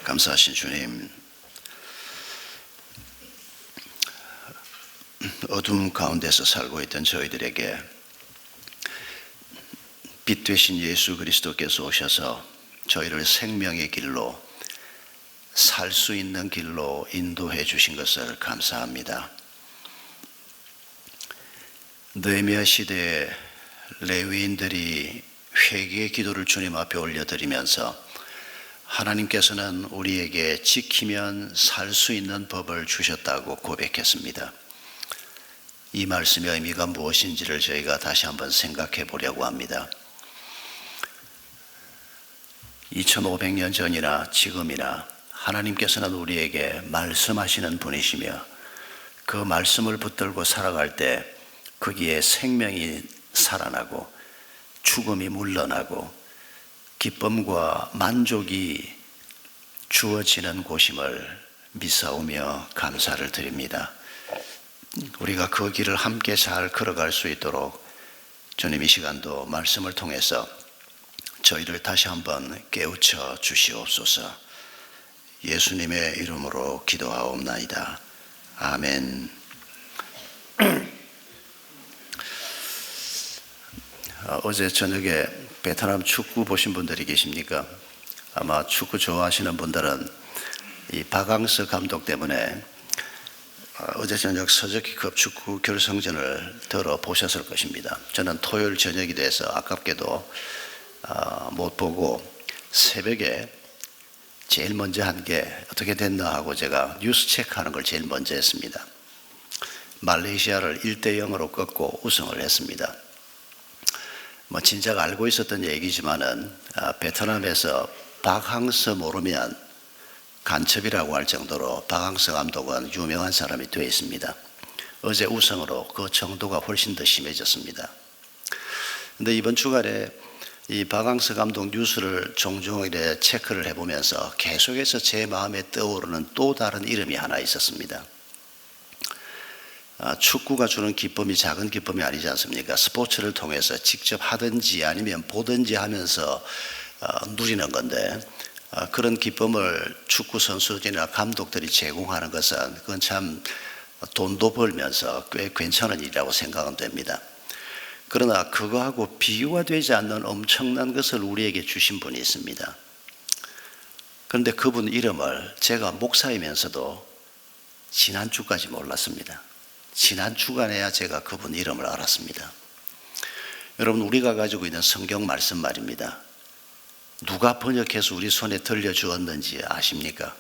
감사하신 주님, 어둠 가운데서 살고 있던 저희들에게 빛 되신 예수 그리스도께서 오셔서 저희를 생명의 길로, 살 수 있는 길로 인도해 주신 것을 감사합니다. 느헤미야 시대에 레위인들이 회개의 기도를 주님 앞에 올려드리면서 하나님께서는 우리에게 지키면 살 수 있는 법을 주셨다고 고백했습니다. 이 말씀의 의미가 무엇인지를 저희가 다시 한번 생각해 보려고 합니다. 2500년 전이나 지금이나 하나님께서는 우리에게 말씀하시는 분이시며, 그 말씀을 붙들고 살아갈 때 거기에 생명이 살아나고 죽음이 물러나고 기쁨과 만족이 주어지는 곳임을 믿사오며 감사를 드립니다. 우리가 그 길을 함께 잘 걸어갈 수 있도록 주님 이 시간도 말씀을 통해서 저희를 다시 한번 깨우쳐 주시옵소서. 예수님의 이름으로 기도하옵나이다. 아멘. 어제 저녁에 베트남 축구 보신 분들이 계십니까? 아마 축구 좋아하시는 분들은 이 박항서 감독 때문에 어제 저녁 서저키컵 축구 결승전을 들어보셨을 것입니다. 저는 토요일 저녁이 돼서 아깝게도 못 보고 새벽에 제일 먼저 한 게 어떻게 됐나 하고 제가 뉴스 체크하는 걸 제일 먼저 했습니다. 말레이시아를 1대0으로 꺾고 우승을 했습니다. 진작 알고 있었던 얘기지만은 베트남에서 박항서 모르면 간첩이라고 할 정도로 박항서 감독은 유명한 사람이 되어 있습니다. 어제 우승으로 그 정도가 훨씬 더 심해졌습니다. 근데 이번 주간에 이 박항서 감독 뉴스를 종종 이렇게 체크를 해보면서 계속해서 제 마음에 떠오르는 또 다른 이름이 하나 있었습니다. 축구가 주는 기쁨이 작은 기쁨이 아니지 않습니까? 스포츠를 통해서 직접 하든지 아니면 보든지 하면서 누리는 건데, 그런 기쁨을 축구 선수들이나 감독들이 제공하는 것은 그건 참 돈도 벌면서 꽤 괜찮은 일이라고 생각은 됩니다. 그러나 그거하고 비교가 되지 않는 엄청난 것을 우리에게 주신 분이 있습니다. 그런데 그분 이름을 제가 목사이면서도 지난주까지 몰랐습니다. 지난 주간에야 제가 그분 이름을 알았습니다. 여러분, 우리가 가지고 있는 성경 말씀 말입니다. 누가 번역해서 우리 손에 들려주었는지 아십니까?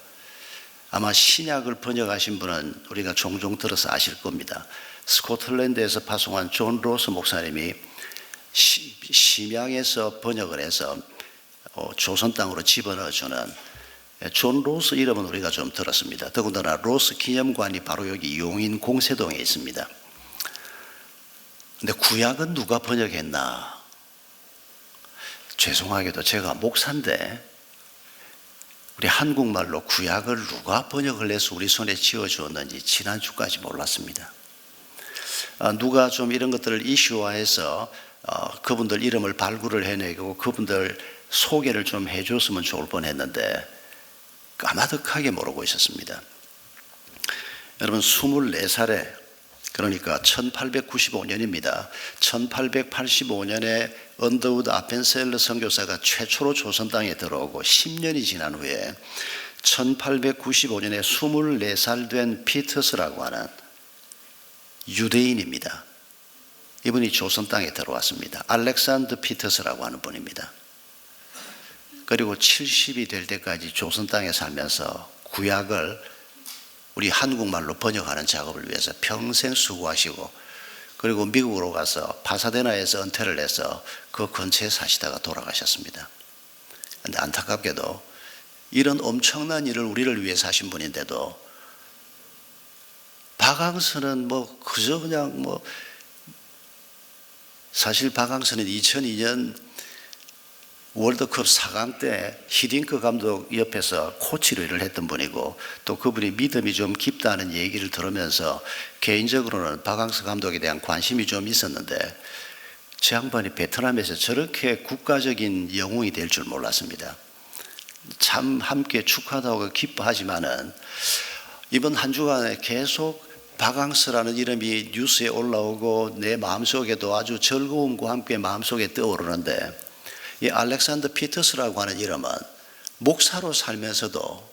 아마 신약을 번역하신 분은 우리가 종종 들어서 아실 겁니다. 스코틀랜드에서 파송한 존 로스 목사님이 심양에서 번역을 해서 조선 땅으로 집어넣어주는 존 로스 이름은 우리가 좀 들었습니다. 더군다나 로스 기념관이 바로 여기 용인 공세동에 있습니다. 근데 구약은 누가 번역했나? 죄송하게도 제가 목사인데 우리 한국말로 구약을 누가 번역을 해서 우리 손에 쥐어주었는지 지난주까지 몰랐습니다. 누가 좀 이런 것들을 이슈화해서 그분들 이름을 발굴을 해내고 그분들 소개를 좀 해줬으면 좋을 뻔했는데 까마득하게 모르고 있었습니다. 여러분, 24살에, 그러니까 1895년입니다. 1885년에 언더우드 아펜셀러 선교사가 최초로 조선 땅에 들어오고 10년이 지난 후에 1895년에 24살 된 피터스라고 하는 유대인입니다. 이분이 조선 땅에 들어왔습니다. 알렉산더 피터스라고 하는 분입니다. 그리고 70이 될 때까지 조선 땅에 살면서 구약을 우리 한국말로 번역하는 작업을 위해서 평생 수고하시고, 그리고 미국으로 가서 파사데나에서 은퇴를 해서 그 근처에 사시다가 돌아가셨습니다. 그런데 안타깝게도 이런 엄청난 일을 우리를 위해서 하신 분인데도 박항서는 그저 그냥 사실 박항서는 2002년 월드컵 4강 때 히딩크 감독 옆에서 코치로 일을 했던 분이고, 또 그분이 믿음이 좀 깊다는 얘기를 들으면서 개인적으로는 박항서 감독에 대한 관심이 좀 있었는데, 제 양반이 베트남에서 저렇게 국가적인 영웅이 될 줄 몰랐습니다. 참 함께 축하하고 기뻐하지만은 이번 한 주간에 계속 바강스라는 이름이 뉴스에 올라오고 내 마음속에도 아주 즐거움과 함께 마음속에 떠오르는데, 이 알렉산더 피터스라고 하는 이름은 목사로 살면서도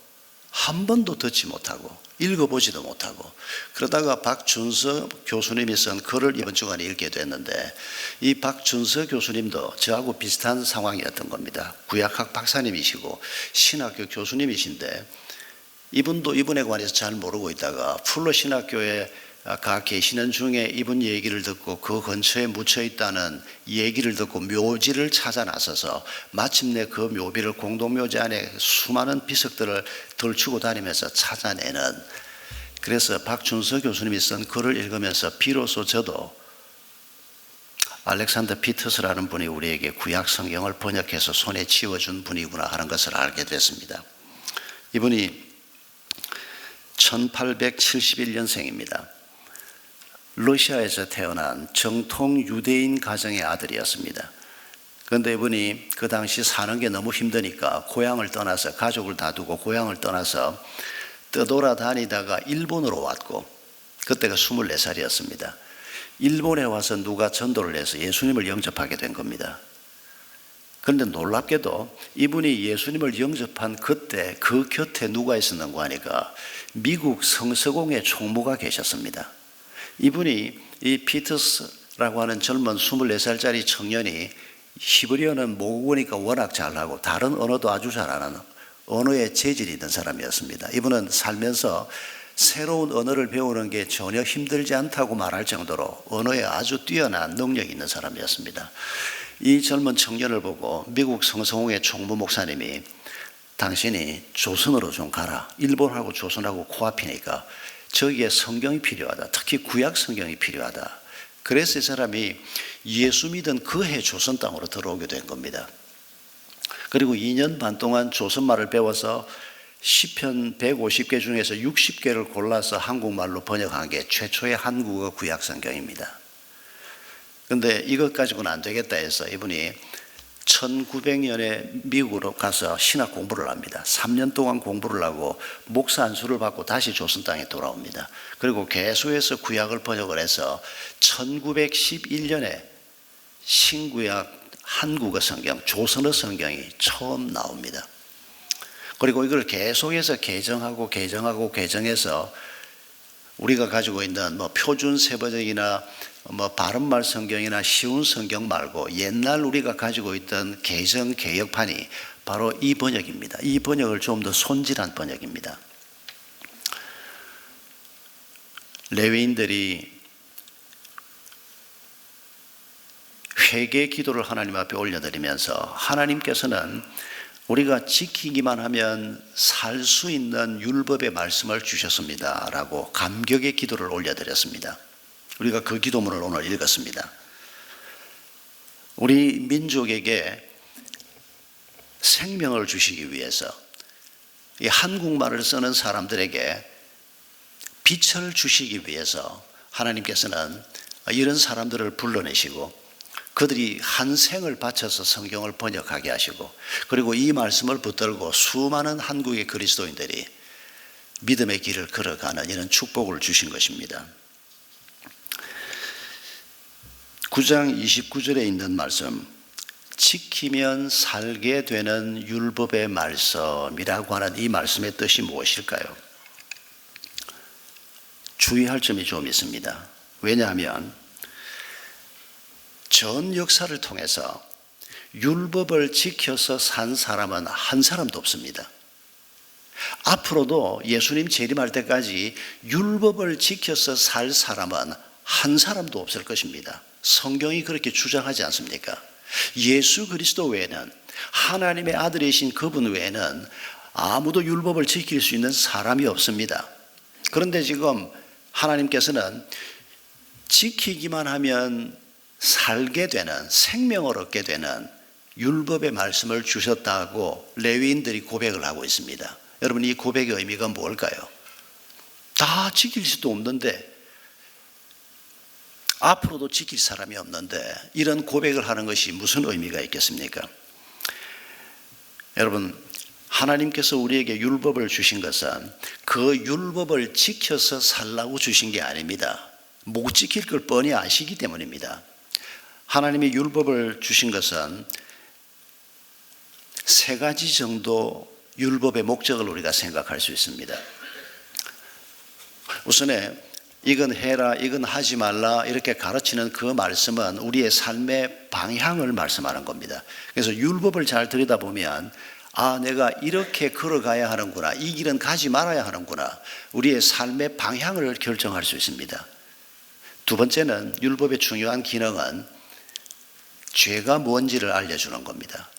한 번도 듣지 못하고 읽어보지도 못하고, 그러다가 박준서 교수님이 쓴 글을 이번 주간에 읽게 됐는데, 이 박준서 교수님도 저하고 비슷한 상황이었던 겁니다. 구약학 박사님이시고 신학교 교수님이신데, 이분도 이분에 관해서 잘 모르고 있다가 풀러 신학교에 가 계시는 중에 이분 얘기를 듣고 그 근처에 묻혀 있다는 얘기를 듣고 묘지를 찾아 나서서 마침내 그 묘비를, 공동묘지 안에 수많은 비석들을 들추고 다니면서 찾아내는, 그래서 박준서 교수님이 쓴 글을 읽으면서 비로소 저도 알렉산더 피터스라는 분이 우리에게 구약 성경을 번역해서 손에 쥐어준 분이구나 하는 것을 알게 됐습니다. 이분이 1871년생입니다. 러시아에서 태어난 정통 유대인 가정의 아들이었습니다. 그런데 이분이 그 당시 사는 게 너무 힘드니까 고향을 떠나서, 가족을 다 두고 고향을 떠나서 떠돌아다니다가 일본으로 왔고, 그때가 24살이었습니다. 일본에 와서 누가 전도를 해서 예수님을 영접하게 된 겁니다. 그런데 놀랍게도 이분이 예수님을 영접한 그때 그 곁에 누가 있었는가 하니까 미국 성서공회 총무가 계셨습니다. 이분이 이 피터스라고 하는 젊은 24살짜리 청년이 히브리어는 모국어니까 워낙 잘하고 다른 언어도 아주 잘하는 언어에 재질이 있는 사람이었습니다. 이분은 살면서 새로운 언어를 배우는 게 전혀 힘들지 않다고 말할 정도로 언어에 아주 뛰어난 능력이 있는 사람이었습니다. 이 젊은 청년을 보고 미국 성서공회 총무 목사님이 당신이 조선으로 좀 가라. 일본하고 조선하고 코앞이니까 저기에 성경이 필요하다. 특히 구약 성경이 필요하다. 그래서 이 사람이 예수 믿은 그 해 조선 땅으로 들어오게 된 겁니다. 그리고 2년 반 동안 조선말을 배워서 시편 150개 중에서 60개를 골라서 한국말로 번역한 게 최초의 한국어 구약 성경입니다. 그런데 이것 가지고는 안 되겠다 해서 이분이 1900년에 미국으로 가서 신학 공부를 합니다. 3년 동안 공부를 하고 목사 안수를 받고 다시 조선 땅에 돌아옵니다. 그리고 계속해서 구약을 번역을 해서 1911년에 신구약 한국어 성경, 조선어 성경이 처음 나옵니다. 그리고 이걸 계속해서 개정해서 우리가 가지고 있는 표준 세번역이나 바른말 성경이나 쉬운 성경 말고 옛날 우리가 가지고 있던 개정 개혁판이 바로 이 번역입니다. 이 번역을 좀 더 손질한 번역입니다. 레위인들이 회개 기도를 하나님 앞에 올려드리면서 하나님께서는 우리가 지키기만 하면 살 수 있는 율법의 말씀을 주셨습니다 라고 감격의 기도를 올려드렸습니다. 우리가 그 기도문을 오늘 읽었습니다. 우리 민족에게 생명을 주시기 위해서 이 한국말을 쓰는 사람들에게 빛을 주시기 위해서 하나님께서는 이런 사람들을 불러내시고 그들이 한 생을 바쳐서 성경을 번역하게 하시고, 그리고 이 말씀을 붙들고 수많은 한국의 그리스도인들이 믿음의 길을 걸어가는 이런 축복을 주신 것입니다. 9장 29절에 있는 말씀, 지키면 살게 되는 율법의 말씀이라고 하는 이 말씀의 뜻이 무엇일까요? 주의할 점이 좀 있습니다. 왜냐하면 전 역사를 통해서 율법을 지켜서 산 사람은 한 사람도 없습니다. 앞으로도 예수님 재림할 때까지 율법을 지켜서 살 사람은 한 사람도 없을 것입니다. 성경이 그렇게 주장하지 않습니까? 예수 그리스도 외에는, 하나님의 아들이신 그분 외에는 아무도 율법을 지킬 수 있는 사람이 없습니다. 그런데 지금 하나님께서는 지키기만 하면 살게 되는, 생명을 얻게 되는 율법의 말씀을 주셨다고 레위인들이 고백을 하고 있습니다. 여러분, 이 고백의 의미가 뭘까요? 다 지킬 수도 없는데, 앞으로도 지킬 사람이 없는데 이런 고백을 하는 것이 무슨 의미가 있겠습니까? 여러분, 하나님께서 우리에게 율법을 주신 것은 그 율법을 지켜서 살라고 주신 게 아닙니다. 못 지킬 걸 뻔히 아시기 때문입니다. 하나님이 율법을 주신 것은 세 가지 정도 율법의 목적을 우리가 생각할 수 있습니다. 우선에 이건 해라, 이건 하지 말라 이렇게 가르치는 그 말씀은 우리의 삶의 방향을 말씀하는 겁니다. 그래서 율법을 잘 들여다보면 내가 이렇게 걸어가야 하는구나, 이 길은 가지 말아야 하는구나, 우리의 삶의 방향을 결정할 수 있습니다. 두 번째는 율법의 중요한 기능은 죄가 뭔지를 알려주는 겁니다.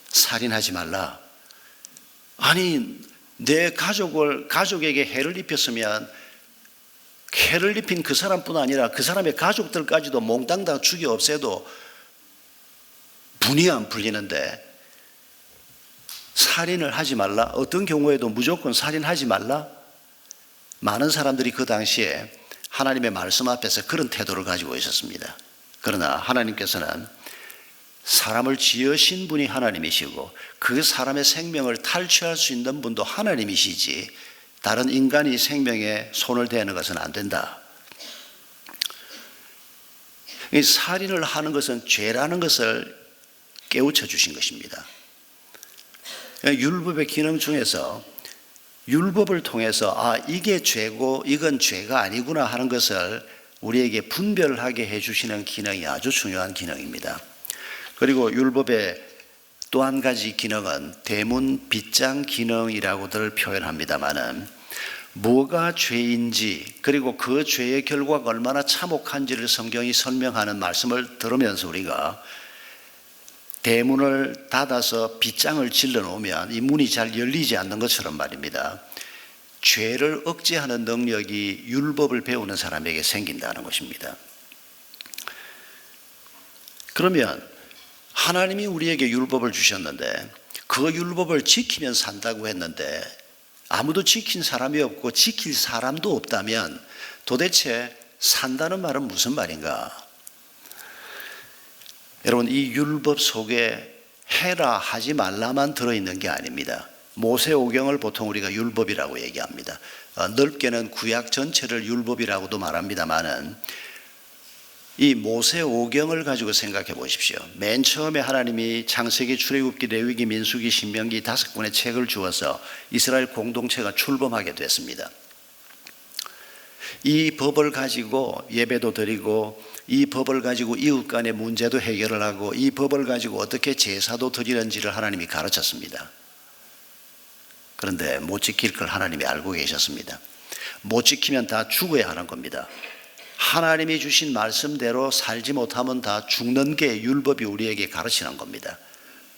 살인하지 말라. 아니, 내 가족에게 해를 입혔으면 해를 입힌 그 사람뿐 아니라 그 사람의 가족들까지도 몽땅 다 죽여 없애도 분이 안 풀리는데 살인을 하지 말라? 어떤 경우에도 무조건 살인하지 말라? 많은 사람들이 그 당시에 하나님의 말씀 앞에서 그런 태도를 가지고 있었습니다. 그러나 하나님께서는 사람을 지으신 분이 하나님이시고 그 사람의 생명을 탈취할 수 있는 분도 하나님이시지 다른 인간이 생명에 손을 대는 것은 안 된다. 이 살인을 하는 것은 죄라는 것을 깨우쳐 주신 것입니다. 율법의 기능 중에서 율법을 통해서 이게 죄고 이건 죄가 아니구나 하는 것을 우리에게 분별하게 해주시는 기능이 아주 중요한 기능입니다. 그리고 율법의 또 한 가지 기능은 대문 빗장 기능이라고들 표현합니다마는 뭐가 죄인지 그리고 그 죄의 결과가 얼마나 참혹한지를 성경이 설명하는 말씀을 들으면서 우리가 대문을 닫아서 빗장을 질러 놓으면 이 문이 잘 열리지 않는 것처럼 말입니다. 죄를 억제하는 능력이 율법을 배우는 사람에게 생긴다는 것입니다. 그러면 하나님이 우리에게 율법을 주셨는데 그 율법을 지키면 산다고 했는데 아무도 지킨 사람이 없고 지킬 사람도 없다면 도대체 산다는 말은 무슨 말인가? 여러분, 이 율법 속에 해라 하지 말라만 들어있는 게 아닙니다. 모세오경을 보통 우리가 율법이라고 얘기합니다. 넓게는 구약 전체를 율법이라고도 말합니다마는 이 모세오경을 가지고 생각해 보십시오. 맨 처음에 하나님이 창세기, 출애굽기, 레위기, 민수기, 신명기 5권의 책을 주어서 이스라엘 공동체가 출범하게 됐습니다. 이 법을 가지고 예배도 드리고 이 법을 가지고 이웃 간의 문제도 해결을 하고 이 법을 가지고 어떻게 제사도 드리는지를 하나님이 가르쳤습니다. 그런데 못 지킬 걸 하나님이 알고 계셨습니다. 못 지키면 다 죽어야 하는 겁니다. 하나님이 주신 말씀대로 살지 못하면 다 죽는 게 율법이 우리에게 가르치는 겁니다.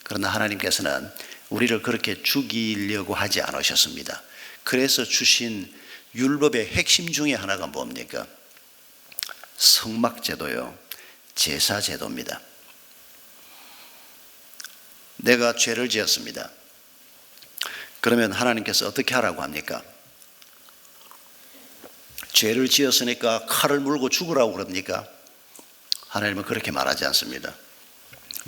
그러나 하나님께서는 우리를 그렇게 죽이려고 하지 않으셨습니다. 그래서 주신 율법의 핵심 중에 하나가 뭡니까? 성막제도요, 제사제도입니다. 내가 죄를 지었습니다. 그러면 하나님께서 어떻게 하라고 합니까? 죄를 지었으니까 칼을 물고 죽으라고 그럽니까? 하나님은 그렇게 말하지 않습니다.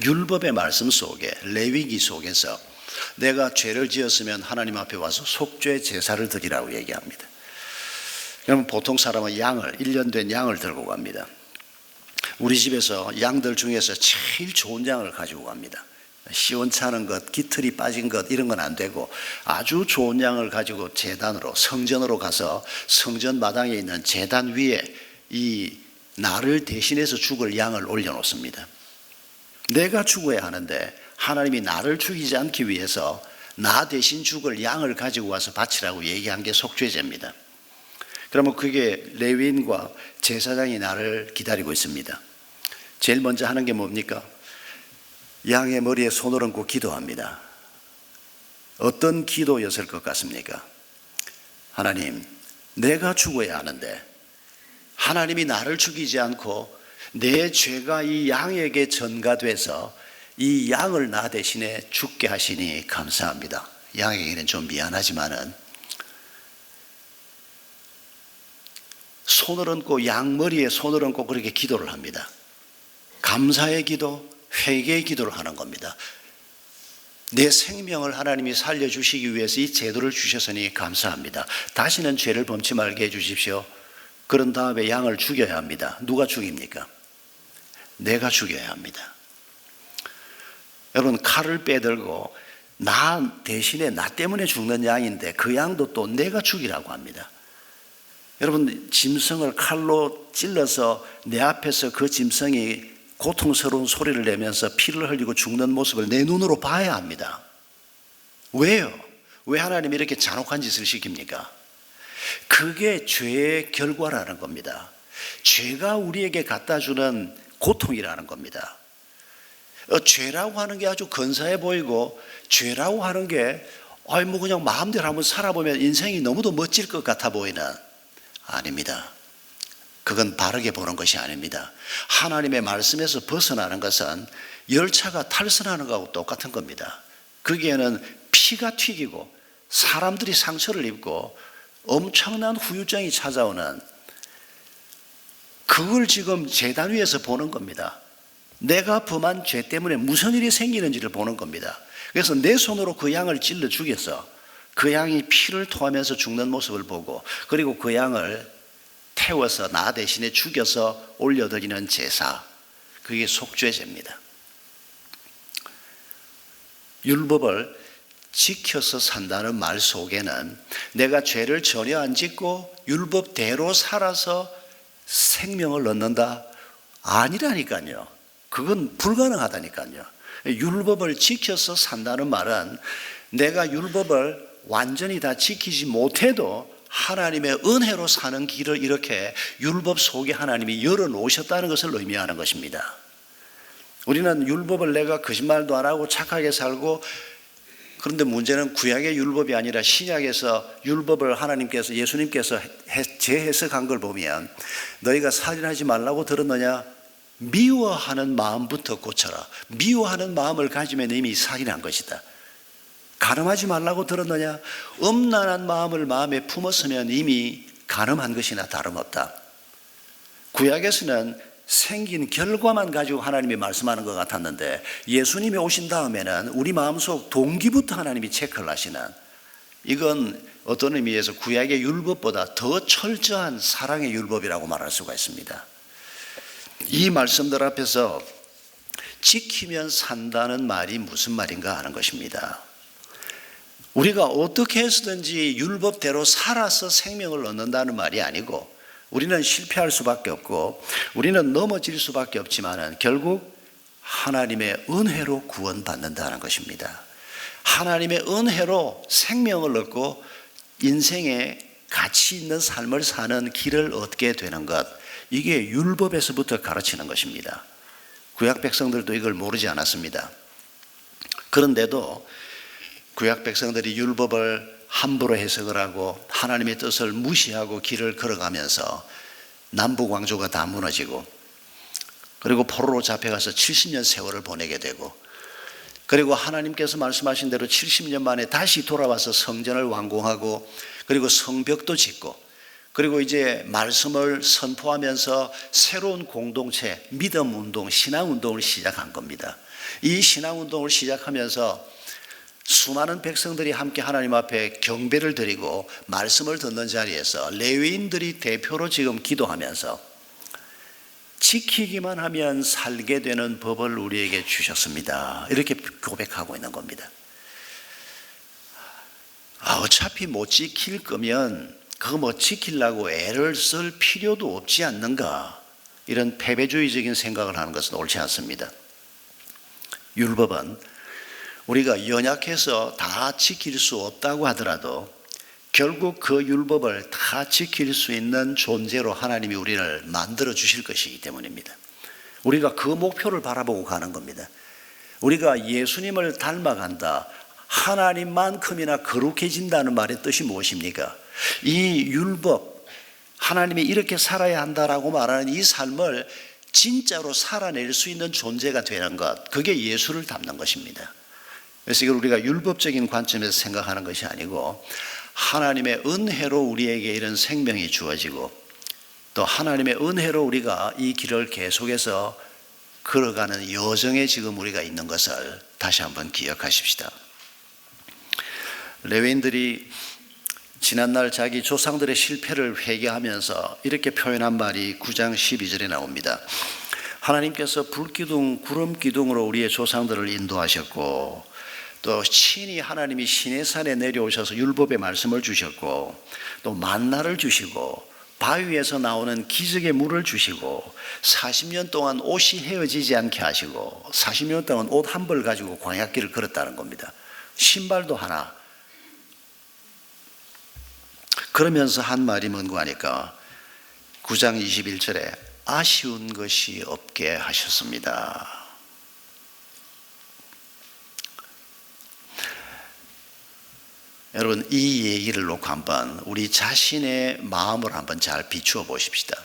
율법의 말씀 속에, 레위기 속에서 내가 죄를 지었으면 하나님 앞에 와서 속죄 제사를 드리라고 얘기합니다. 그러면 보통 사람은 1년 된 양을 들고 갑니다. 우리 집에서 양들 중에서 제일 좋은 양을 가지고 갑니다. 시원찮은 것, 깃털이 빠진 것 이런 건 안 되고 아주 좋은 양을 가지고 제단으로, 성전으로 가서 성전 마당에 있는 제단 위에 이 나를 대신해서 죽을 양을 올려놓습니다. 내가 죽어야 하는데 하나님이 나를 죽이지 않기 위해서 나 대신 죽을 양을 가지고 와서 바치라고 얘기한 게 속죄제입니다. 그러면 그게 레위인과 제사장이 나를 기다리고 있습니다. 제일 먼저 하는 게 뭡니까? 양의 머리에 손을 얹고 기도합니다. 어떤 기도였을 것 같습니까? 하나님, 내가 죽어야 하는데 하나님이 나를 죽이지 않고 내 죄가 이 양에게 전가돼서 이 양을 나 대신에 죽게 하시니 감사합니다. 양에게는 좀 미안하지만은 손을 얹고 양 머리에 손을 얹고 그렇게 기도를 합니다. 감사의 기도, 회개의 기도를 하는 겁니다. 내 생명을 하나님이 살려주시기 위해서 이 제도를 주셨으니 감사합니다. 다시는 죄를 범치 말게 해주십시오. 그런 다음에 양을 죽여야 합니다. 누가 죽입니까? 내가 죽여야 합니다. 여러분, 칼을 빼들고 나 대신에 나 때문에 죽는 양인데 그 양도 또 내가 죽이라고 합니다. 여러분, 짐승을 칼로 찔러서 내 앞에서 그 짐승이 고통스러운 소리를 내면서 피를 흘리고 죽는 모습을 내 눈으로 봐야 합니다. 왜요? 왜 하나님이 이렇게 잔혹한 짓을 시킵니까? 그게 죄의 결과라는 겁니다. 죄가 우리에게 갖다 주는 고통이라는 겁니다. 죄라고 하는 게 아주 근사해 보이고, 죄라고 하는 게 뭐 그냥 마음대로 한번 살아보면 인생이 너무도 멋질 것 같아 보이는, 아닙니다. 그건 바르게 보는 것이 아닙니다. 하나님의 말씀에서 벗어나는 것은 열차가 탈선하는 것하고 똑같은 겁니다. 거기에는 피가 튀기고 사람들이 상처를 입고 엄청난 후유증이 찾아오는, 그걸 지금 제단 위에서 보는 겁니다. 내가 범한 죄 때문에 무슨 일이 생기는지를 보는 겁니다. 그래서 내 손으로 그 양을 찔러 죽여서 그 양이 피를 토하면서 죽는 모습을 보고, 그리고 그 양을 태워서 나 대신에 죽여서 올려드리는 제사, 그게 속죄제입니다. 율법을 지켜서 산다는 말 속에는 내가 죄를 전혀 안 짓고 율법대로 살아서 생명을 얻는다? 아니라니까요. 그건 불가능하다니까요. 율법을 지켜서 산다는 말은 내가 율법을 완전히 다 지키지 못해도 하나님의 은혜로 사는 길을 이렇게 율법 속에 하나님이 열어놓으셨다는 것을 의미하는 것입니다. 우리는 율법을 내가 거짓말도 안 하고 착하게 살고, 그런데 문제는 구약의 율법이 아니라 신약에서 율법을 하나님께서, 예수님께서 재해석한 걸 보면, 너희가 살인하지 말라고 들었느냐? 미워하는 마음부터 고쳐라. 미워하는 마음을 가지면 이미 살인한 것이다. 간음하지 말라고 들었느냐? 음란한 마음을 마음에 품었으면 이미 간음한 것이나 다름없다. 구약에서는 생긴 결과만 가지고 하나님이 말씀하는 것 같았는데, 예수님이 오신 다음에는 우리 마음속 동기부터 하나님이 체크를 하시는, 이건 어떤 의미에서 구약의 율법보다 더 철저한 사랑의 율법이라고 말할 수가 있습니다. 이 말씀들 앞에서 지키면 산다는 말이 무슨 말인가 하는 것입니다. 우리가 어떻게 해서든지 율법대로 살아서 생명을 얻는다는 말이 아니고, 우리는 실패할 수밖에 없고 우리는 넘어질 수밖에 없지만 결국 하나님의 은혜로 구원받는다는 것입니다. 하나님의 은혜로 생명을 얻고 인생에 가치 있는 삶을 사는 길을 얻게 되는 것, 이게 율법에서부터 가르치는 것입니다. 구약 백성들도 이걸 모르지 않았습니다. 그런데도 구약 백성들이 율법을 함부로 해석을 하고 하나님의 뜻을 무시하고 길을 걸어가면서 남북 왕조가 다 무너지고, 그리고 포로로 잡혀가서 70년 세월을 보내게 되고, 그리고 하나님께서 말씀하신 대로 70년 만에 다시 돌아와서 성전을 완공하고, 그리고 성벽도 짓고, 그리고 이제 말씀을 선포하면서 새로운 공동체, 믿음 운동, 신앙 운동을 시작한 겁니다. 이 신앙 운동을 시작하면서 수많은 백성들이 함께 하나님 앞에 경배를 드리고 말씀을 듣는 자리에서 레위인들이 대표로 지금 기도하면서 지키기만 하면 살게 되는 법을 우리에게 주셨습니다. 이렇게 고백하고 있는 겁니다. 어차피 못 지킬 거면 그거 뭐 지키려고 애를 쓸 필요도 없지 않는가, 이런 패배주의적인 생각을 하는 것은 옳지 않습니다. 율법은 우리가 연약해서 다 지킬 수 없다고 하더라도 결국 그 율법을 다 지킬 수 있는 존재로 하나님이 우리를 만들어 주실 것이기 때문입니다. 우리가 그 목표를 바라보고 가는 겁니다. 우리가 예수님을 닮아간다, 하나님만큼이나 거룩해진다는 말의 뜻이 무엇입니까? 이 율법, 하나님이 이렇게 살아야 한다라고 말하는 이 삶을 진짜로 살아낼 수 있는 존재가 되는 것, 그게 예수를 닮는 것입니다. 그래서 이걸 우리가 율법적인 관점에서 생각하는 것이 아니고 하나님의 은혜로 우리에게 이런 생명이 주어지고, 또 하나님의 은혜로 우리가 이 길을 계속해서 걸어가는 여정에 지금 우리가 있는 것을 다시 한번 기억하십시다. 레위인들이 지난날 자기 조상들의 실패를 회개하면서 이렇게 표현한 말이 9장 12절에 나옵니다. 하나님께서 불기둥, 구름기둥으로 우리의 조상들을 인도하셨고, 또 친히 하나님이 시내산에 내려오셔서 율법의 말씀을 주셨고, 또 만나를 주시고, 바위에서 나오는 기적의 물을 주시고, 40년 동안 옷이 헤어지지 않게 하시고, 40년 동안 옷 한 벌 가지고 광야길을 걸었다는 겁니다. 신발도 하나. 그러면서 한 말이 뭔가 하니까 9장 21절에 아쉬운 것이 없게 하셨습니다. 여러분, 이 얘기를 놓고 한번 우리 자신의 마음을 한번 잘 비추어 보십시다.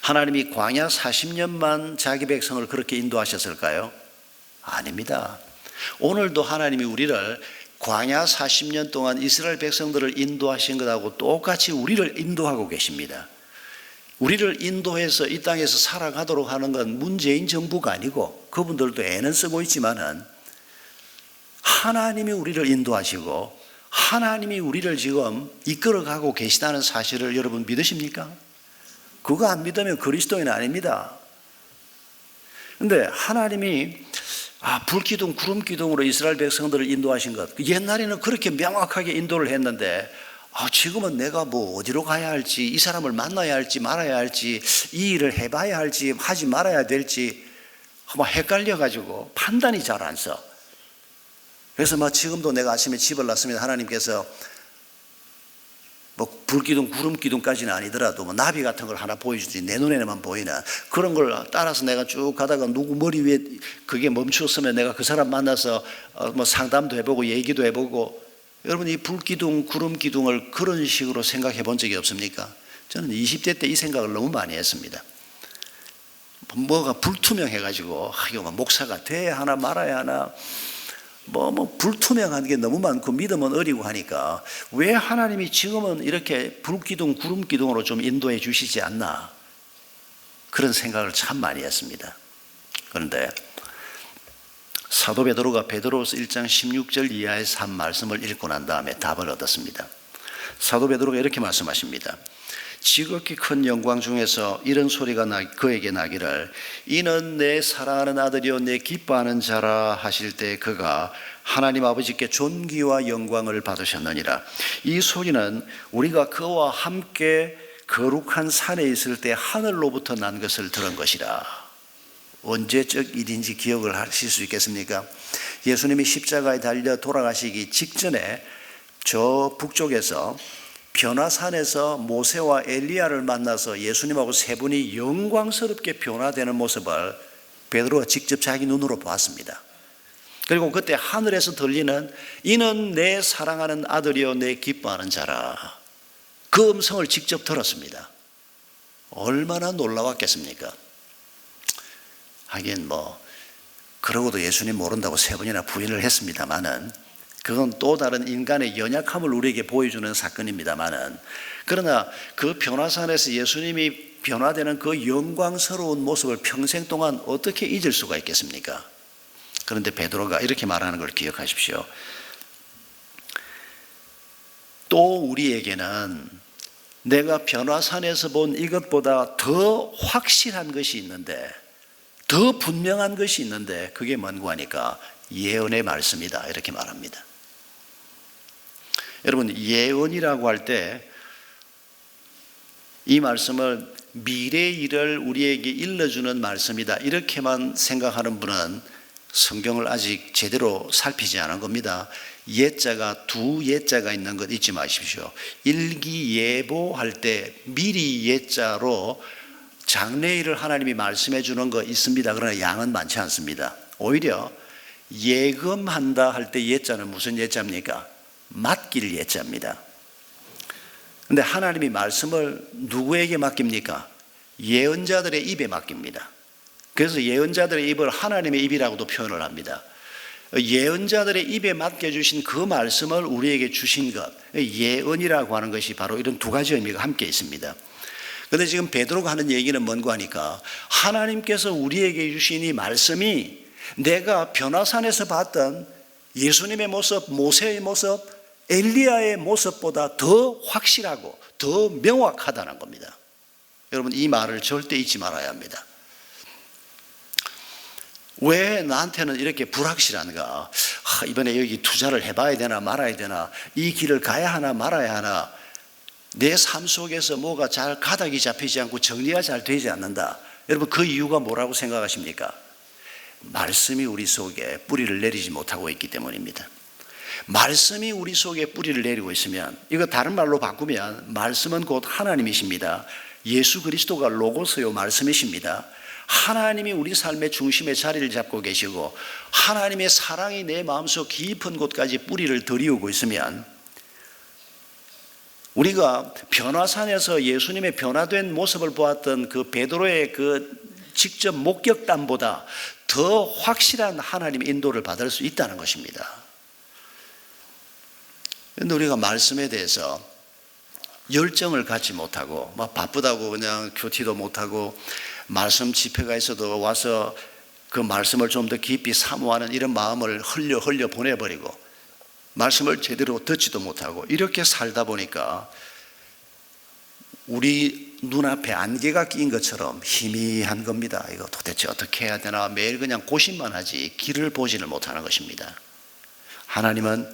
하나님이 광야 40년만 자기 백성을 그렇게 인도하셨을까요? 아닙니다. 오늘도 하나님이 우리를 광야 40년 동안 이스라엘 백성들을 인도하신 것하고 똑같이 우리를 인도하고 계십니다. 우리를 인도해서 이 땅에서 살아가도록 하는 건 문재인 정부가 아니고, 그분들도 애는 쓰고 있지만은 하나님이 우리를 인도하시고 하나님이 우리를 지금 이끌어가고 계시다는 사실을 여러분 믿으십니까? 그거 안 믿으면 그리스도인 아닙니다. 그런데 하나님이 불기둥, 구름기둥으로 이스라엘 백성들을 인도하신 것, 옛날에는 그렇게 명확하게 인도를 했는데 지금은 내가 뭐 어디로 가야 할지, 이 사람을 만나야 할지 말아야 할지, 이 일을 해봐야 할지 하지 말아야 될지 막 헷갈려가지고 판단이 잘 안 서. 그래서 지금도 내가 아침에 집을 났습니다. 하나님께서 불기둥, 구름기둥까지는 아니더라도 나비 같은 걸 하나 보여주지, 내 눈에만 보이는 그런 걸 따라서 내가 쭉 가다가 누구 머리 위에 그게 멈추었으면 내가 그 사람 만나서 상담도 해보고 얘기도 해보고. 여러분, 이 불기둥, 구름기둥을 그런 식으로 생각해 본 적이 없습니까? 저는 20대 때 이 생각을 너무 많이 했습니다. 뭐가 불투명해가지고 이거 목사가 돼야 하나 말아야 하나, 불투명한 게 너무 많고 믿음은 어리고 하니까 왜 하나님이 지금은 이렇게 불기둥, 구름기둥으로 좀 인도해 주시지 않나, 그런 생각을 참 많이 했습니다. 그런데 사도 베드로가 베드로서 1장 16절 이하에서 한 말씀을 읽고 난 다음에 답을 얻었습니다. 사도 베드로가 이렇게 말씀하십니다. 지극히 큰 영광 중에서 이런 소리가 그에게 나기를, 이는 내 사랑하는 아들이요 내 기뻐하는 자라 하실 때 그가 하나님 아버지께 존귀와 영광을 받으셨느니라. 이 소리는 우리가 그와 함께 거룩한 산에 있을 때 하늘로부터 난 것을 들은 것이라. 언제적 일인지 기억을 하실 수 있겠습니까? 예수님이 십자가에 달려 돌아가시기 직전에 저 북쪽에서 변화산에서 모세와 엘리야를 만나서 예수님하고 세 분이 영광스럽게 변화되는 모습을 베드로가 직접 자기 눈으로 보았습니다. 그리고 그때 하늘에서 들리는 이는 내 사랑하는 아들이요 내 기뻐하는 자라, 그 음성을 직접 들었습니다. 얼마나 놀라웠겠습니까? 하긴 그러고도 예수님 모른다고 세 번이나 부인을 했습니다마는, 그건 또 다른 인간의 연약함을 우리에게 보여주는 사건입니다마는, 그러나 그 변화산에서 예수님이 변화되는 그 영광스러운 모습을 평생 동안 어떻게 잊을 수가 있겠습니까? 그런데 베드로가 이렇게 말하는 걸 기억하십시오. 또 우리에게는 내가 변화산에서 본 이것보다 더 확실한 것이 있는데, 더 분명한 것이 있는데, 그게 뭔고 하니까 예언의 말씀이다, 이렇게 말합니다. 여러분, 예언이라고 할 때 이 말씀을 미래의 일을 우리에게 일러주는 말씀이다, 이렇게만 생각하는 분은 성경을 아직 제대로 살피지 않은 겁니다. 예자가 두 예자가 있는 것 잊지 마십시오. 일기예보할 때 미리 예자로 장래일을 하나님이 말씀해 주는 거 있습니다. 그러나 양은 많지 않습니다. 오히려 예금한다 할 때 예자는 무슨 예자입니까? 맡길 예자입니다. 그런데 하나님이 말씀을 누구에게 맡깁니까? 예언자들의 입에 맡깁니다. 그래서 예언자들의 입을 하나님의 입이라고도 표현을 합니다. 예언자들의 입에 맡겨주신 그 말씀을 우리에게 주신 것, 예언이라고 하는 것이 바로 이런 두 가지 의미가 함께 있습니다. 그런데 지금 베드로가 하는 얘기는 뭔가 하니까 하나님께서 우리에게 주신 이 말씀이 내가 변화산에서 봤던 예수님의 모습, 모세의 모습, 엘리야의 모습보다 더 확실하고 더 명확하다는 겁니다. 여러분, 이 말을 절대 잊지 말아야 합니다. 왜 나한테는 이렇게 불확실한가? 이번에 여기 투자를 해봐야 되나 말아야 되나? 이 길을 가야 하나 말아야 하나? 내 삶 속에서 뭐가 잘 가닥이 잡히지 않고 정리가 잘 되지 않는다. 여러분, 그 이유가 뭐라고 생각하십니까? 말씀이 우리 속에 뿌리를 내리지 못하고 있기 때문입니다. 말씀이 우리 속에 뿌리를 내리고 있으면, 이거 다른 말로 바꾸면 말씀은 곧 하나님이십니다. 예수 그리스도가 로고스요 말씀이십니다. 하나님이 우리 삶의 중심에 자리를 잡고 계시고 하나님의 사랑이 내 마음속 깊은 곳까지 뿌리를 들이우고 있으면, 우리가 변화산에서 예수님의 변화된 모습을 보았던 그 베드로의 그 직접 목격담보다 더 확실한 하나님의 인도를 받을 수 있다는 것입니다. 그런데 우리가 말씀에 대해서 열정을 갖지 못하고 막 바쁘다고 그냥 큐티도 못하고 말씀 집회가 있어도 와서 그 말씀을 좀 더 깊이 사모하는 이런 마음을 흘려 보내버리고 말씀을 제대로 듣지도 못하고 이렇게 살다 보니까 우리 눈앞에 안개가 낀 것처럼 희미한 겁니다. 이거 도대체 어떻게 해야 되나 매일 그냥 고심만 하지 길을 보지를 못하는 것입니다. 하나님은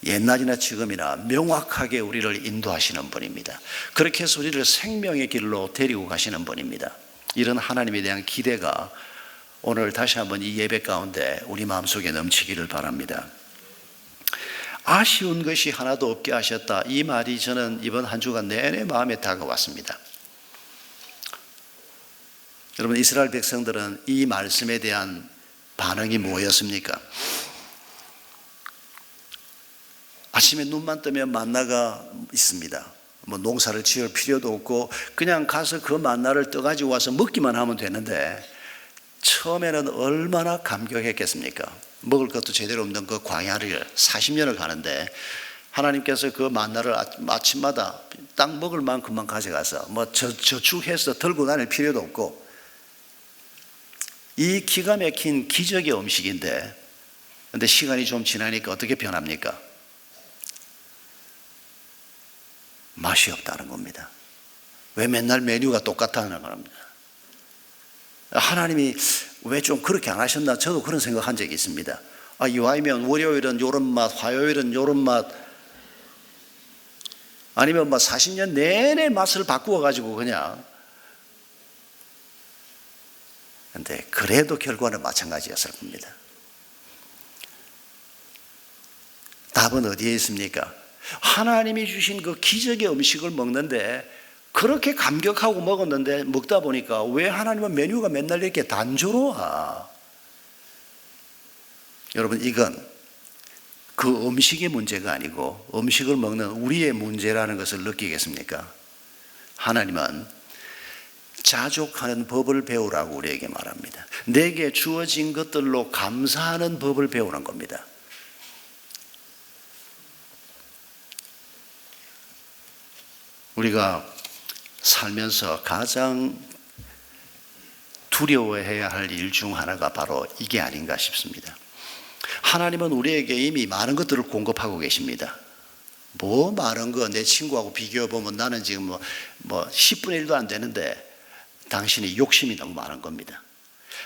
옛날이나 지금이나 명확하게 우리를 인도하시는 분입니다. 그렇게 해서 우리를 생명의 길로 데리고 가시는 분입니다. 이런 하나님에 대한 기대가 오늘 다시 한번 이 예배 가운데 우리 마음속에 넘치기를 바랍니다. 아쉬운 것이 하나도 없게 하셨다. 이 말이 저는 이번 한 주간 내내 마음에 다가왔습니다. 여러분, 이스라엘 백성들은 이 말씀에 대한 반응이 뭐였습니까? 아침에 눈만 뜨면 만나가 있습니다. 뭐 농사를 지을 필요도 없고 그냥 가서 그 만나를 떠가지고 와서 먹기만 하면 되는데 처음에는 얼마나 감격했겠습니까? 먹을 것도 제대로 없는 그 광야를 40년을 가는데 하나님께서 그 만나를 아침마다 딱 먹을 만큼만 가져가서 뭐 저축해서 들고 다닐 필요도 없고, 이 기가 막힌 기적의 음식인데, 근데 시간이 좀 지나니까 어떻게 변합니까? 맛이 없다는 겁니다. 왜 맨날 메뉴가 똑같다는 겁니다. 하나님이 왜 좀 그렇게 안 하셨나? 저도 그런 생각한 적이 있습니다. 이왕이면 월요일은 요런 맛, 화요일은 요런 맛, 아니면 40년 내내 맛을 바꾸어 가지고 그냥. 근데 그래도 결과는 마찬가지였을 겁니다. 답은 어디에 있습니까? 하나님이 주신 그 기적의 음식을 먹는데 그렇게 감격하고 먹었는데 먹다 보니까 왜 하나님은 메뉴가 맨날 이렇게 단조로워? 여러분, 이건 그 음식의 문제가 아니고 음식을 먹는 우리의 문제라는 것을 느끼겠습니까? 하나님은 자족하는 법을 배우라고 우리에게 말합니다. 내게 주어진 것들로 감사하는 법을 배우는 겁니다. 우리가 살면서 가장 두려워해야 할 일 중 하나가 바로 이게 아닌가 싶습니다. 하나님은 우리에게 이미 많은 것들을 공급하고 계십니다. 뭐 많은 거, 내 친구하고 비교해 보면 나는 지금 뭐 10분의 1도 안 되는데 당신이 욕심이 너무 많은 겁니다.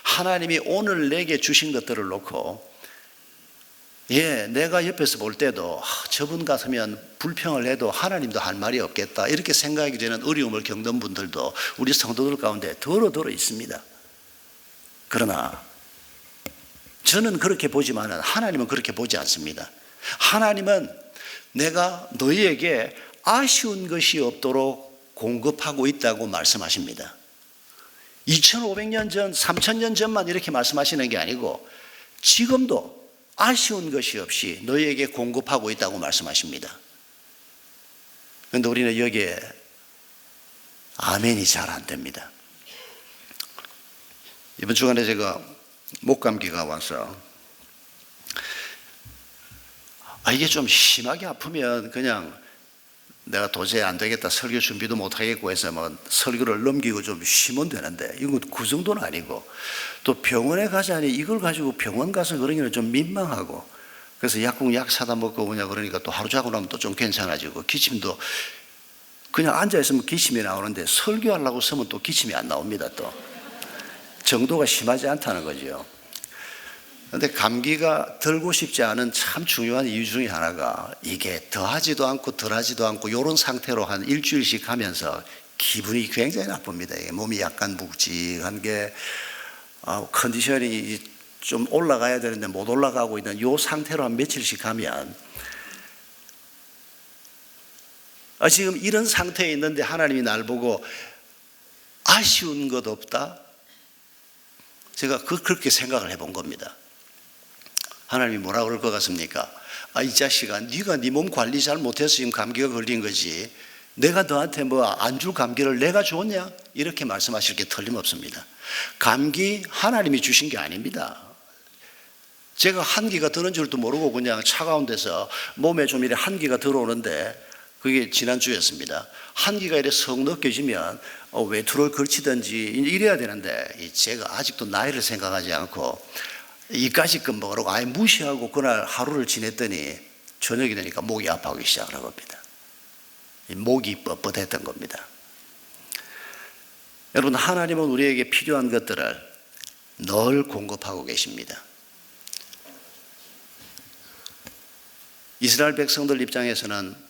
하나님이 오늘 내게 주신 것들을 놓고 내가 옆에서 볼 때도 저분 같으면 불평을 해도 하나님도 할 말이 없겠다 이렇게 생각이 되는 어려움을 겪는 분들도 우리 성도들 가운데 더러 있습니다. 그러나 저는 그렇게 보지만은 하나님은 그렇게 보지 않습니다. 하나님은 내가 너희에게 아쉬운 것이 없도록 공급하고 있다고 말씀하십니다. 2500년 전, 3000년 전만 이렇게 말씀하시는 게 아니고 지금도 아쉬운 것이 없이 너희에게 공급하고 있다고 말씀하십니다. 그런데 우리는 여기에 아멘이 잘 안 됩니다. 이번 주간에 제가 목감기가 와서 이게 좀 심하게 아프면 그냥 내가 도저히 안 되겠다, 설교 준비도 못 하겠고 해서 뭐 설교를 넘기고 좀 쉬면 되는데, 이건 그 정도는 아니고, 또 병원에 가자니 이걸 가지고 병원 가서 그러기는 좀 민망하고, 그래서 약국 약 사다 먹고 오냐 그러니까 또 하루 자고 나면 또 좀 괜찮아지고, 기침도 그냥 앉아있으면 기침이 나오는데 설교하려고 서면 또 기침이 안 나옵니다. 또 정도가 심하지 않다는 거죠. 그런데 감기가 들고 싶지 않은 참 중요한 이유 중에 하나가, 이게 더하지도 않고 덜하지도 않고 이런 상태로 한 일주일씩 하면서 기분이 굉장히 나쁩니다. 이게 몸이 약간 묵직한 게 컨디션이 좀 올라가야 되는데 못 올라가고 있는 이 상태로 한 며칠씩 가면, 지금 이런 상태에 있는데 하나님이 날 보고 아쉬운 것 없다? 제가 그렇게 생각을 해본 겁니다. 하나님이 뭐라 그럴 것 같습니까? 이 자식아, 네가 네 몸 관리 잘 못해서 지금 감기가 걸린 거지, 내가 너한테 뭐 안 줄 감기를 내가 줬냐? 이렇게 말씀하실 게 틀림없습니다. 감기 하나님이 주신 게 아닙니다. 제가 한기가 드는 줄도 모르고 그냥 차가운 데서 몸에 좀 이래 한기가 들어오는데, 그게 지난주였습니다. 한기가 이래 성 느껴지면 외투를 걸치든지 이래야 되는데, 제가 아직도 나이를 생각하지 않고 이까짓 것 먹으라고 아예 무시하고 그날 하루를 지냈더니 저녁이 되니까 목이 아파하기 시작을 한 겁니다. 목이 뻣뻣했던 겁니다. 여러분, 하나님은 우리에게 필요한 것들을 늘 공급하고 계십니다. 이스라엘 백성들 입장에서는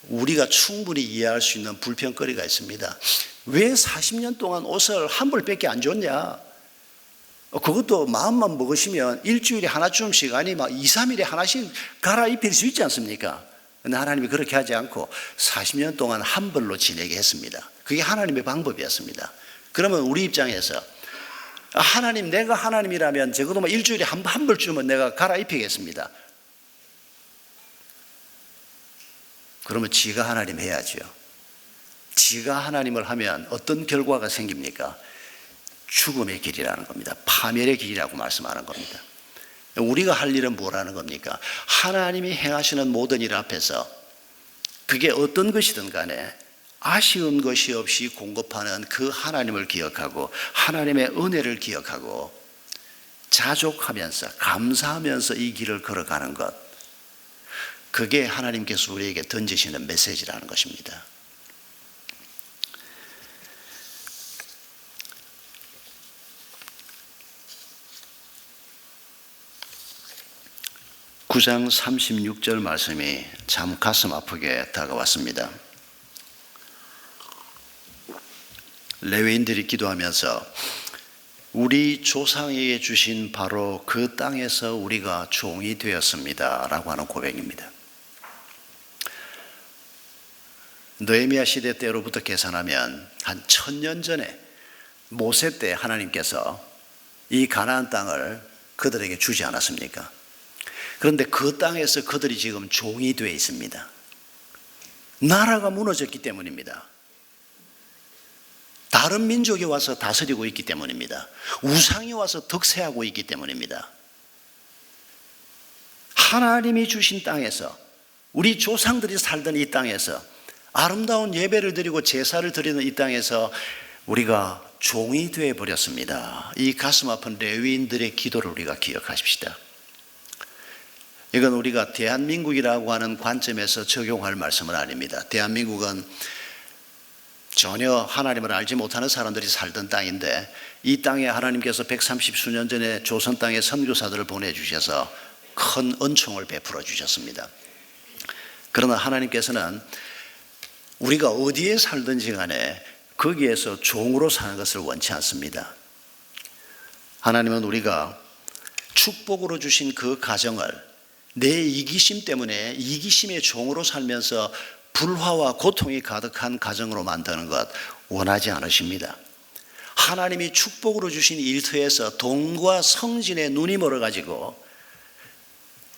우리가 충분히 이해할 수 있는 불평거리가 있습니다. 왜 40년 동안 옷을 한 벌밖에 안 줬냐? 그것도 마음만 먹으시면 일주일에 하나쯤씩, 아니 막 2, 3일에 하나씩 갈아입힐 수 있지 않습니까? 그런데 하나님이 그렇게 하지 않고 40년 동안 한 벌로 지내게 했습니다. 그게 하나님의 방법이었습니다. 그러면 우리 입장에서 하나님, 내가 하나님이라면 적어도 뭐 일주일에 한 벌쯤은 내가 갈아입히겠습니다. 그러면 지가 하나님 해야죠. 지가 하나님을 하면 어떤 결과가 생깁니까? 죽음의 길이라는 겁니다. 파멸의 길이라고 말씀하는 겁니다. 우리가 할 일은 뭐라는 겁니까? 하나님이 행하시는 모든 일 앞에서 그게 어떤 것이든 간에 아쉬운 것이 없이 공급하는 그 하나님을 기억하고 하나님의 은혜를 기억하고 자족하면서 감사하면서 이 길을 걸어가는 것, 그게 하나님께서 우리에게 던지시는 메시지라는 것입니다. (9장 36절) 말씀이 참 가슴 아프게 다가왔습니다. 레위인들이 기도하면서 우리 조상에게 주신 바로 그 땅에서 우리가 종이 되었습니다 라고 하는 고백입니다. 느헤미야 시대 때로부터 계산하면 한 1000년 전에 모세 때 하나님께서 이 가나안 땅을 그들에게 주지 않았습니까? 그런데 그 땅에서 그들이 지금 종이 되어 있습니다. 나라가 무너졌기 때문입니다. 다른 민족이 와서 다스리고 있기 때문입니다. 우상이 와서 득세하고 있기 때문입니다. 하나님이 주신 땅에서, 우리 조상들이 살던 이 땅에서, 아름다운 예배를 드리고 제사를 드리는 이 땅에서 우리가 종이 되어 버렸습니다. 이 가슴 아픈 레위인들의 기도를 우리가 기억하십시다. 이건 우리가 대한민국이라고 하는 관점에서 적용할 말씀은 아닙니다. 대한민국은 전혀 하나님을 알지 못하는 사람들이 살던 땅인데, 이 땅에 하나님께서 130수년 전에 조선 땅에 선교사들을 보내주셔서 큰 은총을 베풀어 주셨습니다. 그러나 하나님께서는 우리가 어디에 살든지 간에 거기에서 종으로 사는 것을 원치 않습니다. 하나님은 우리가 축복으로 주신 그 가정을 내 이기심 때문에 이기심의 종으로 살면서 불화와 고통이 가득한 가정으로 만드는 것 원하지 않으십니다. 하나님이 축복으로 주신 일터에서 돈과 성진의 눈이 멀어가지고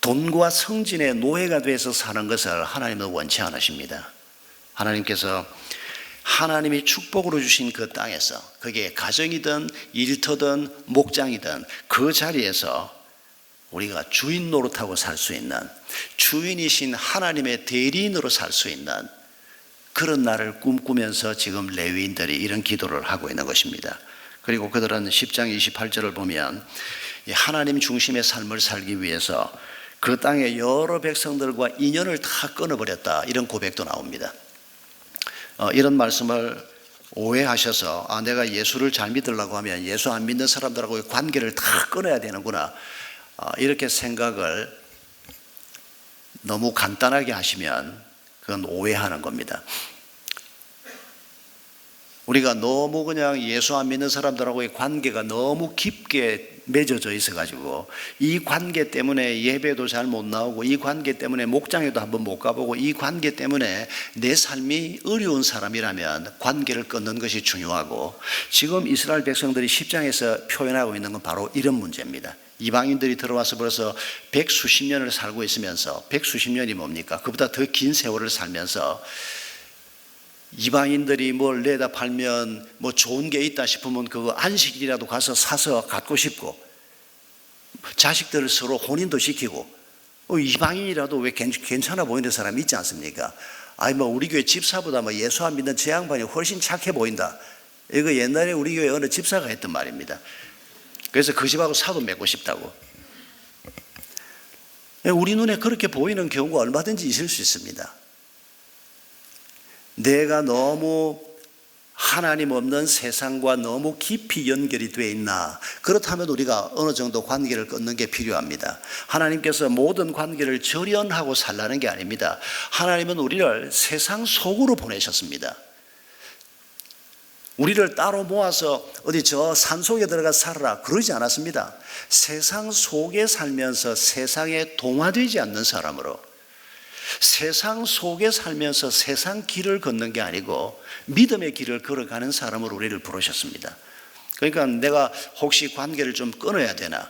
돈과 성진의 노예가 돼서 사는 것을 하나님은 원치 않으십니다. 하나님께서 하나님이 축복으로 주신 그 땅에서, 그게 가정이든 일터든 목장이든 그 자리에서 우리가 주인 노릇하고 살 수 있는, 주인이신 하나님의 대리인으로 살 수 있는 그런 날을 꿈꾸면서 지금 레위인들이 이런 기도를 하고 있는 것입니다. 그리고 그들은 10장 28절을 보면 하나님 중심의 삶을 살기 위해서 그 땅의 여러 백성들과 인연을 다 끊어버렸다, 이런 고백도 나옵니다. 이런 말씀을 오해하셔서 내가 예수를 잘 믿으려고 하면 예수 안 믿는 사람들하고의 관계를 다 끊어야 되는구나, 이렇게 생각을 너무 간단하게 하시면 그건 오해하는 겁니다. 우리가 너무 그냥 예수 안 믿는 사람들하고의 관계가 너무 깊게 맺어져 있어가지고 이 관계 때문에 예배도 잘 못 나오고 이 관계 때문에 목장에도 한번 못 가보고 이 관계 때문에 내 삶이 어려운 사람이라면 관계를 끊는 것이 중요하고, 지금 이스라엘 백성들이 10장에서 표현하고 있는 건 바로 이런 문제입니다. 이방인들이 들어와서 벌써 백수십 년을 살고 있으면서, 백수십 년이 뭡니까? 그보다 더 긴 세월을 살면서 이방인들이 뭘 내다 팔면 뭐 좋은 게 있다 싶으면 그거 안식일이라도 가서 사서 갖고 싶고, 자식들을 서로 혼인도 시키고, 이방인이라도 왜 괜찮아 보이는 사람이 있지 않습니까? 뭐 우리 교회 집사보다 뭐 예수 안 믿는 저 양반이 훨씬 착해 보인다, 이거 옛날에 우리 교회 어느 집사가 했던 말입니다. 그래서 그 집하고 사도 맺고 싶다고. 우리 눈에 그렇게 보이는 경우가 얼마든지 있을 수 있습니다. 내가 너무 하나님 없는 세상과 너무 깊이 연결이 되어 있나? 그렇다면 우리가 어느 정도 관계를 끊는 게 필요합니다. 하나님께서 모든 관계를 절연하고 살라는 게 아닙니다. 하나님은 우리를 세상 속으로 보내셨습니다. 우리를 따로 모아서 어디 저 산속에 들어가 살아라, 그러지 않았습니다. 세상 속에 살면서 세상에 동화되지 않는 사람으로, 세상 속에 살면서 세상 길을 걷는 게 아니고 믿음의 길을 걸어가는 사람으로 우리를 부르셨습니다. 그러니까 내가 혹시 관계를 좀 끊어야 되나?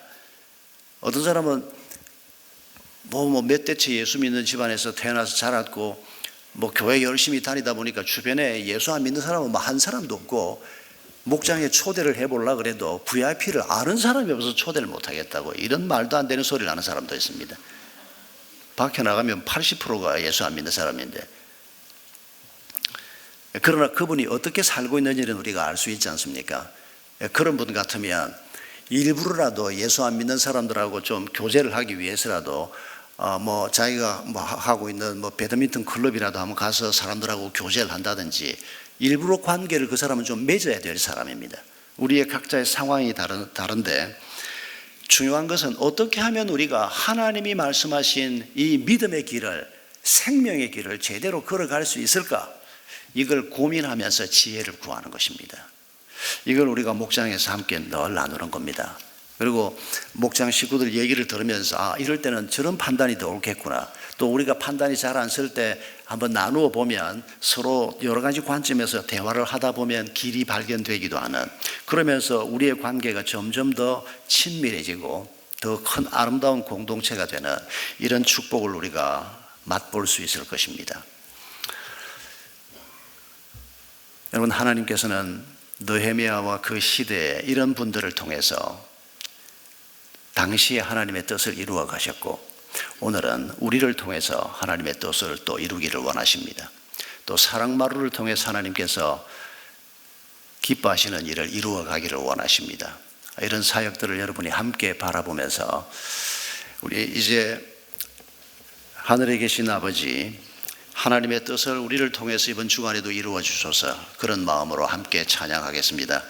어떤 사람은 몇 대째 예수 믿는 집안에서 태어나서 자랐고 교회 열심히 다니다 보니까 주변에 예수 안 믿는 사람은 한 사람도 없고, 목장에 초대를 해보려고 그래도 VIP를 아는 사람이 없어서 초대를 못 하겠다고, 이런 말도 안 되는 소리를 하는 사람도 있습니다. 밖에 나가면 80%가 예수 안 믿는 사람인데, 그러나 그분이 어떻게 살고 있는지는 우리가 알 수 있지 않습니까? 그런 분 같으면 일부러라도 예수 안 믿는 사람들하고 좀 교제를 하기 위해서라도 자기가 하고 있는 배드민턴 클럽이라도 한번 가서 사람들하고 교제를 한다든지, 일부러 관계를 그 사람은 좀 맺어야 될 사람입니다. 우리의 각자의 상황이 다른데, 중요한 것은 어떻게 하면 우리가 하나님이 말씀하신 이 믿음의 길을, 생명의 길을 제대로 걸어갈 수 있을까? 이걸 고민하면서 지혜를 구하는 것입니다. 이걸 우리가 목장에서 함께 늘 나누는 겁니다. 그리고 목장 식구들 얘기를 들으면서 이럴 때는 저런 판단이 더 옳겠구나, 또 우리가 판단이 잘 안 쓸 때 한번 나누어 보면 서로 여러 가지 관점에서 대화를 하다 보면 길이 발견되기도 하는, 그러면서 우리의 관계가 점점 더 친밀해지고 더 큰 아름다운 공동체가 되는 이런 축복을 우리가 맛볼 수 있을 것입니다. 여러분, 하나님께서는 느헤미야와 그 시대에 이런 분들을 통해서 당시에 하나님의 뜻을 이루어 가셨고, 오늘은 우리를 통해서 하나님의 뜻을 또 이루기를 원하십니다. 또 사랑마루를 통해서 하나님께서 기뻐하시는 일을 이루어 가기를 원하십니다. 이런 사역들을 여러분이 함께 바라보면서 우리 이제 하늘에 계신 아버지, 하나님의 뜻을 우리를 통해서 이번 주간에도 이루어 주소서, 그런 마음으로 함께 찬양하겠습니다.